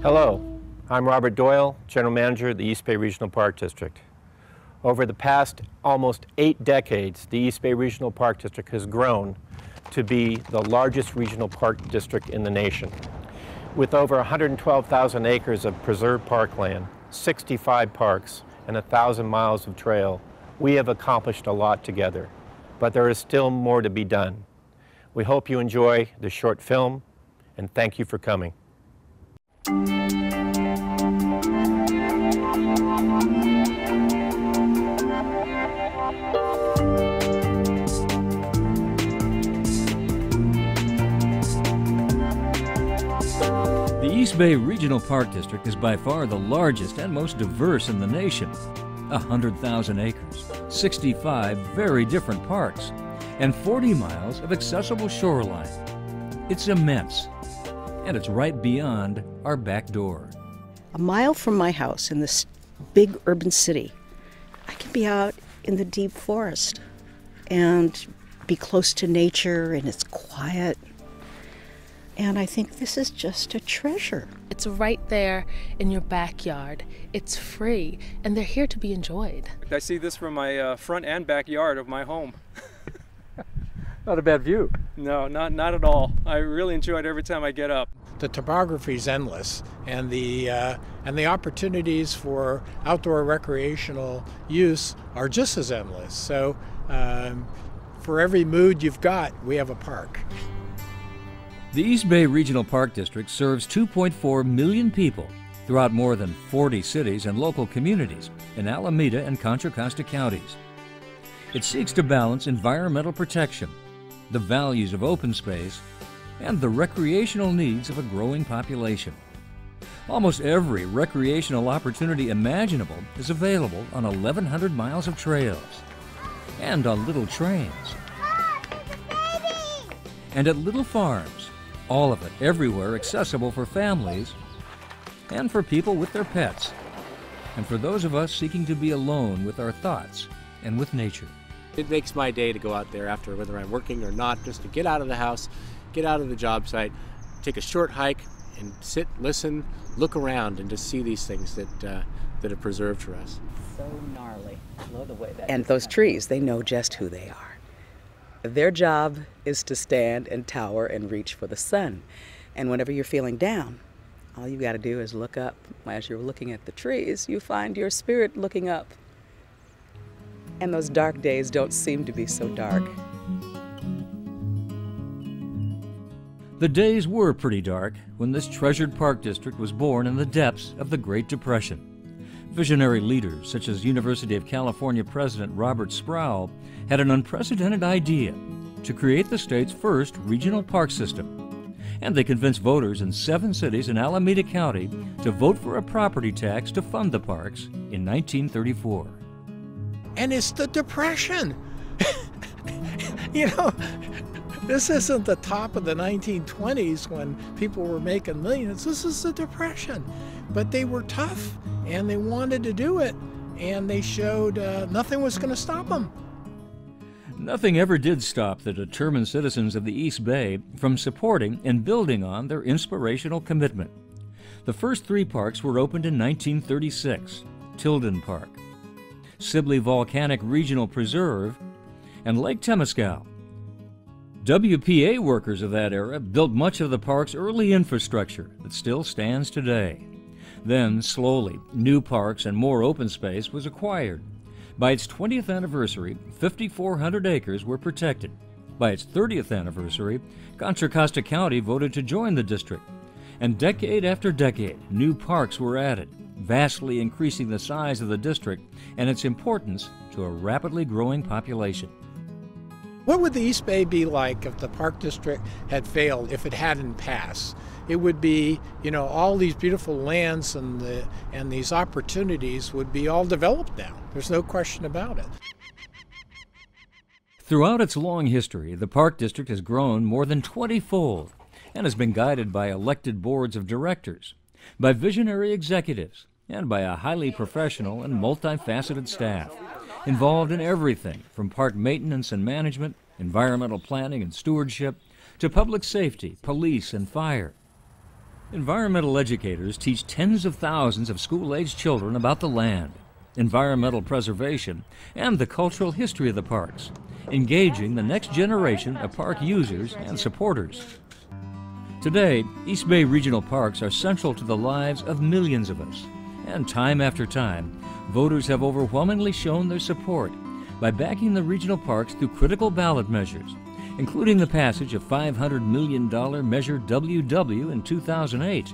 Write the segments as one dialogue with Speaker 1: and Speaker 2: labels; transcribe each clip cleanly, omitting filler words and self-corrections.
Speaker 1: Hello, I'm Robert Doyle, General Manager of the East Bay Regional Park District. Over the past almost 8 decades, the East Bay Regional Park District has grown to be the largest regional park district in the nation. With over 112,000 acres of preserved parkland, 65 parks, and 1,000 miles of trail, we have accomplished a lot together, but there is still more to be done. We hope you enjoy the short film, and thank you for coming.
Speaker 2: The East Bay Regional Park District is by far the largest and most diverse in the nation. 100,000 acres, 65 very different parks, and 40 miles of accessible shoreline. It's immense, and it's right beyond our back door.
Speaker 3: A mile from my house in this big urban city, I can be out in the deep forest and be close to nature, and it's quiet. And I think this is just a treasure.
Speaker 4: It's right there in your backyard. It's free, and they're here to be enjoyed.
Speaker 5: I see this from my front and backyard of my home.
Speaker 6: Not a bad view.
Speaker 5: No, not at all. I really enjoy it every time I get up.
Speaker 7: The topography is endless, and the opportunities for outdoor recreational use are just as endless. So for every mood you've got, we have a park.
Speaker 2: The East Bay Regional Park District serves 2.4 million people throughout more than 40 cities and local communities in Alameda and Contra Costa counties. It seeks to balance environmental protection, the values of open space, and the recreational needs of a growing population. Almost every recreational opportunity imaginable is available on 1,100 miles of trails and on little trains and at little farms. All of it everywhere accessible for families and for people with their pets, and for those of us seeking to be alone with our thoughts and with nature.
Speaker 8: It makes my day to go out there after, whether I'm working or not, just to get out of the house, get out of the job site, take a short hike, and sit, listen, look around, and just see these things that are preserved for us.
Speaker 3: So gnarly. I love the way that. And those trees, they know just who they are. Their job is to stand and tower and reach for the sun. And whenever you're feeling down, all you got to do is look up. As you're looking at the trees, you find your spirit looking up. And those dark days don't seem to be so dark.
Speaker 2: The days were pretty dark when this treasured park district was born in the depths of the Great Depression. Visionary leaders such as University of California President Robert Sproul had an unprecedented idea to create the state's first regional park system. And they convinced voters in 7 cities in Alameda County to vote for a property tax to fund the parks in 1934.
Speaker 7: And it's the Depression. You know, this isn't the top of the 1920s when people were making millions. This is the Depression. But they were tough, and they wanted to do it, and they showed nothing was going to stop them.
Speaker 2: Nothing ever did stop the determined citizens of the East Bay from supporting and building on their inspirational commitment. The first 3 parks were opened in 1936, Tilden Park, Sibley Volcanic Regional Preserve, and Lake Temescal. WPA workers of that era built much of the park's early infrastructure that still stands today. Then, slowly, new parks and more open space was acquired. By its 20th anniversary, 5,400 acres were protected. By its 30th anniversary, Contra Costa County voted to join the district. And decade after decade, new parks were added, vastly increasing the size of the district and its importance to a rapidly growing population.
Speaker 7: What would the East Bay be like if the Park District had failed, if it hadn't passed? It would be, you know, all these beautiful lands and these opportunities would be all developed now. There's no question about it.
Speaker 2: Throughout its long history, the Park District has grown more than 20-fold and has been guided by elected boards of directors, by visionary executives, and by a highly professional and multifaceted staff, involved in everything from park maintenance and management, environmental planning and stewardship, to public safety, police, and fire. Environmental educators teach tens of thousands of school-aged children about the land, environmental preservation, and the cultural history of the parks, engaging the next generation of park users and supporters. Today, East Bay Regional Parks are central to the lives of millions of us, and time after time, voters have overwhelmingly shown their support by backing the regional parks through critical ballot measures, including the passage of $500 million Measure WW in 2008.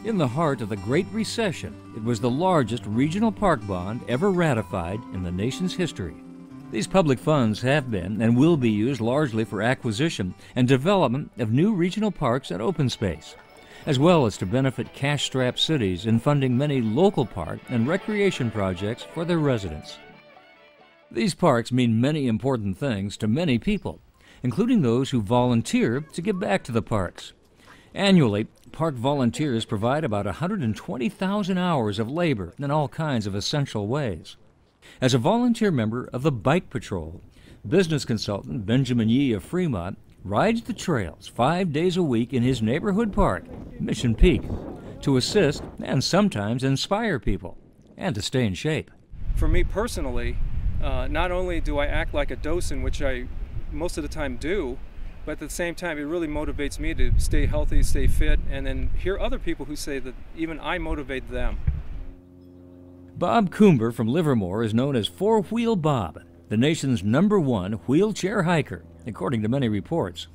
Speaker 2: In the heart of the Great Recession, it was the largest regional park bond ever ratified in the nation's history. These public funds have been and will be used largely for acquisition and development of new regional parks and open space, as well as to benefit cash-strapped cities in funding many local park and recreation projects for their residents. These parks mean many important things to many people, including those who volunteer to give back to the parks. Annually, park volunteers provide about 120,000 hours of labor in all kinds of essential ways. As a volunteer member of the Bike Patrol, business consultant Benjamin Yee of Fremont rides the trails 5 days a week in his neighborhood park, Mission Peak, to assist and sometimes inspire people and to stay in shape.
Speaker 5: For me personally, not only do I act like a docent, which I most of the time do, but at the same time it really motivates me to stay healthy, stay fit, and then hear other people who say that even I motivate them.
Speaker 2: Bob Coomber from Livermore is known as Four Wheel Bob, the nation's #1 wheelchair hiker, according to many reports.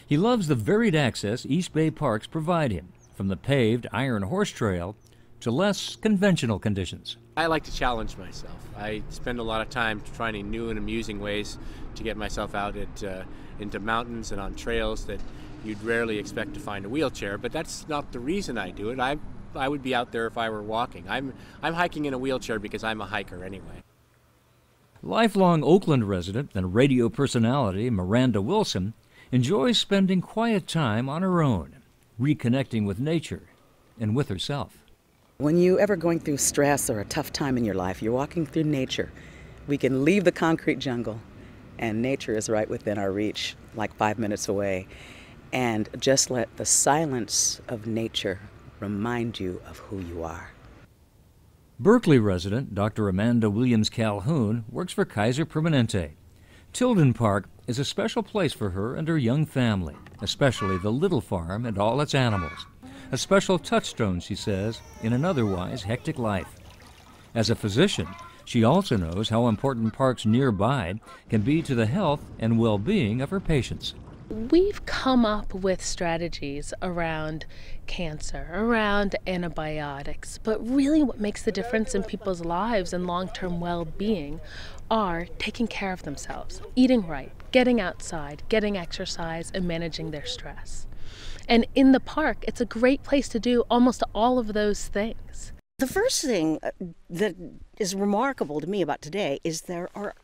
Speaker 2: He loves the varied access East Bay parks provide him, from the paved Iron Horse Trail to less conventional conditions.
Speaker 8: I like to challenge myself. I spend a lot of time finding new and amusing ways to get myself out into mountains and on trails that you'd rarely expect to find a wheelchair, but that's not the reason I do it. I would be out there if I were walking. I'm hiking in a wheelchair because I'm a hiker anyway.
Speaker 2: Lifelong Oakland resident and radio personality Miranda Wilson enjoys spending quiet time on her own, reconnecting with nature and with herself.
Speaker 3: When you're ever going through stress or a tough time in your life, you're walking through nature. We can leave the concrete jungle, and nature is right within our reach, like 5 minutes away. And just let the silence of nature remind you of who you are.
Speaker 2: Berkeley resident Dr. Amanda Williams Calhoun works for Kaiser Permanente. Tilden Park is a special place for her and her young family, especially the Little Farm and all its animals. A special touchstone, she says, in an otherwise hectic life. As a physician, she also knows how important parks nearby can be to the health and well-being of her patients.
Speaker 4: We've come up with strategies around cancer, around antibiotics, but really what makes the difference in people's lives and long-term well-being are taking care of themselves, eating right, getting outside, getting exercise, and managing their stress. And in the park, it's a great place to do almost all of those things.
Speaker 9: The first thing that is remarkable to me about today is there are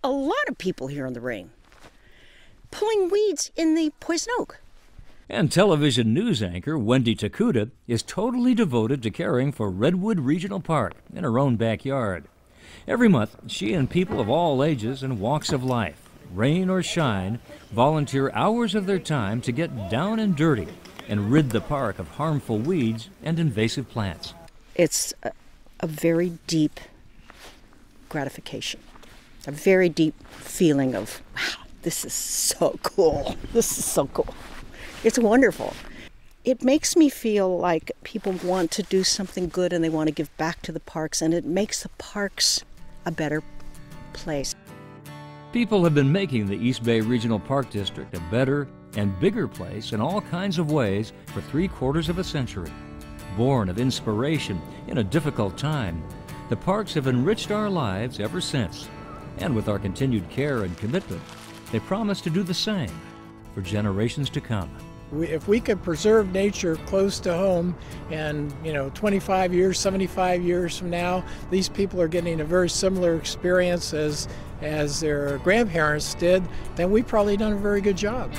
Speaker 9: a lot of people here in the ring pulling weeds in the poison oak.
Speaker 2: And television news anchor Wendy Takuda is totally devoted to caring for Redwood Regional Park in her own backyard. Every month, she and people of all ages and walks of life, rain or shine, volunteer hours of their time to get down and dirty and rid the park of harmful weeds and invasive plants.
Speaker 9: It's a very deep gratification, a very deep feeling of, wow, this is so cool. This is so cool. It's wonderful. It makes me feel like people want to do something good and they want to give back to the parks, and it makes the parks a better place.
Speaker 2: People have been making the East Bay Regional Park District a better and bigger place in all kinds of ways for 3/4 of a century. Born of inspiration in a difficult time, the parks have enriched our lives ever since. And with our continued care and commitment, they promise to do the same for generations to come.
Speaker 7: If we could preserve nature close to home and, 25 years, 75 years from now, these people are getting a very similar experience as their grandparents did, then we've probably done a very good job.